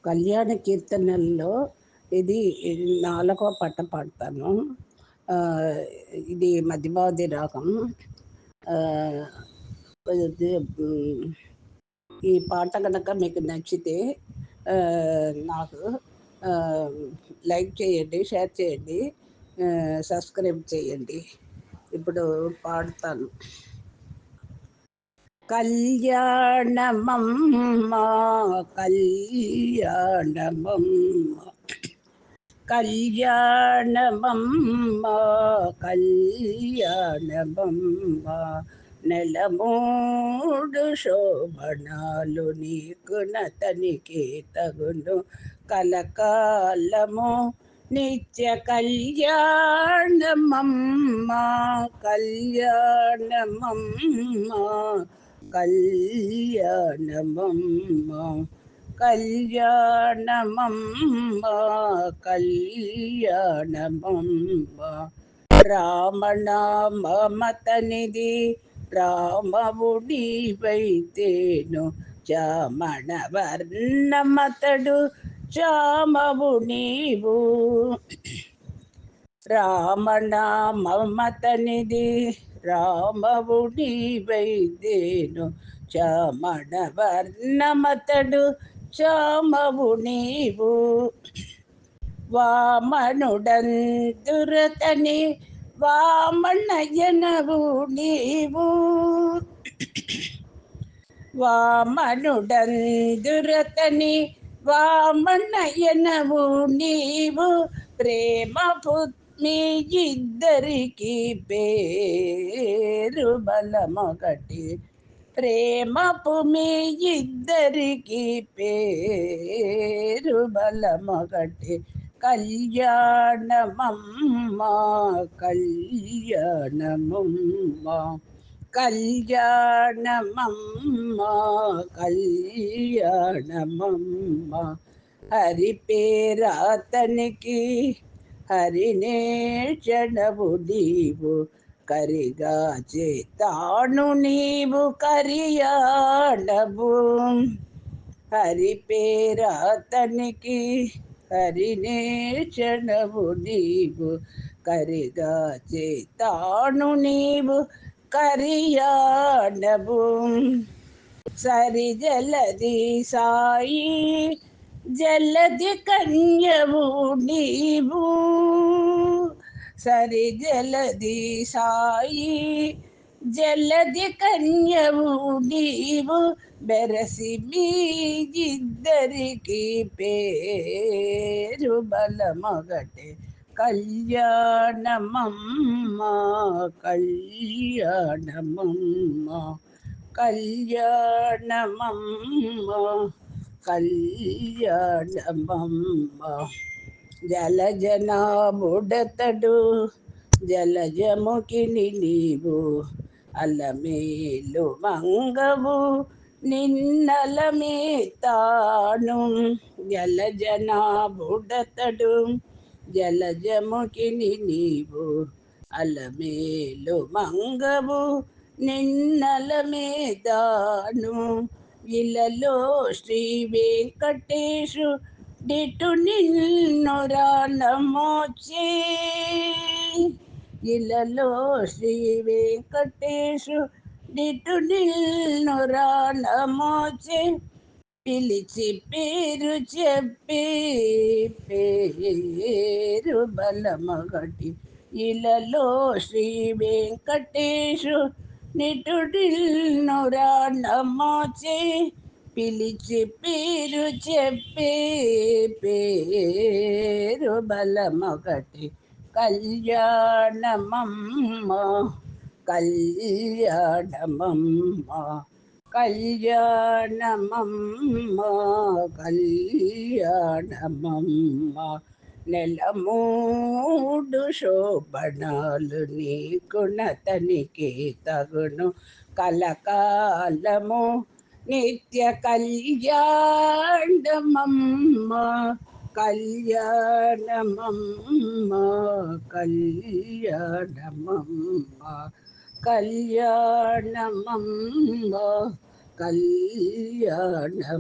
కళ్యాణ కీర్తనల్లో ఇది 4వ పాట పాడతాను. ఇది మధ్యమావధి రాగం. ఇది, ఈ పాట కనుక మీకు నచ్చితే నాకు లైక్ చేయండి, షేర్ చేయండి, సబ్స్క్రైబ్ చేయండి. ఇప్పుడు పాడతాను. కళ్యాణమమ్మ కళ్యాణమమ్మ కళ్యాణమమ్మ కళ్యాణమమ్మ నెలమూడు శోభనాలు నీకు నతనికి తగును కలకాలము నిత్య కళ్యాణమమ్మ కళ్యాణమమ్మ కళ్యాణమమ్మ కళ్యాణమమ్మ కళ్యాణమమ్మ రామనామమతనిది రామవుడి వైతేను చామణ వర్ణమతడు చామవు నీవు రామనామమతనిది రామవుడి వైతేను చామణ వర్ణమతడు చామవు నీవు వామనుడందురతని వామనయనవు నీవు వామనుడందురతని వామనయనవు నీవు ప్రేమ పుత్ని ఇద్దరికి పేరు బలమొకటి ప్రేమపు మీ ఇద్దరికి పేరు బలమొకటి కళ్యాణమమ్మ కళ్యాణమమ్మ కళ్యాణమమ్మ కళ్యాణమమ్మ హరి పేరాతనికి హరినేచనవు నీవు కరిగా చేతాను నీవు కరియాడవు హరి పేరాతనికి హరినేచనవు నీవు కరిగా చేతాను నీవు కరియాడవు సరి జలది సాయి జలది కన్యవు నీవు సరి జలది సాయి జలది కన్యవు నీవు బెరసి మీ ఇద్దరికి పేరు బలమొగటి కళ్యాణమమ్మ కళ్యాణమమ్మ కళ్యాణమమ్మ కళ్యాణమమ్మ జలజనాభుడతడు జలజముఖిని నీవు అలమేలు మంగవు నిన్నలమే తాను జలజనాభుడతడు జలజముఖిని నీవు అలమేలు మంగవు నిన్నలమే తాను ఇలలో శ్రీ వెంకటేశు డిటు నిన్ను రానమోచే ఇలలో శ్రీ వెంకటేశు డిటు నిన్ను రానమోచే పిలిచి పేరు చెప్పి పేరు బలమొకటి ఇలలో శ్రీ వెంకటేశు నిటుడిల్ను రానమోచే పిలిచి పేరు చెప్పి పేరు బలమొకటి కళ్యాణమమ్మ కళ్యాణమమ్మ కళ్యాణమమ్మ కళ్యాణమమ్మ నెలమూడు శోభనాలు నీకు నతనికి తగును కలకాలము నిత్య కళ్యాణమమ్మ కళ్యాణమమ్మ కళ్యాణమమ్మ కళ్యాణమమ్మ కళ్యాణమమ్మ.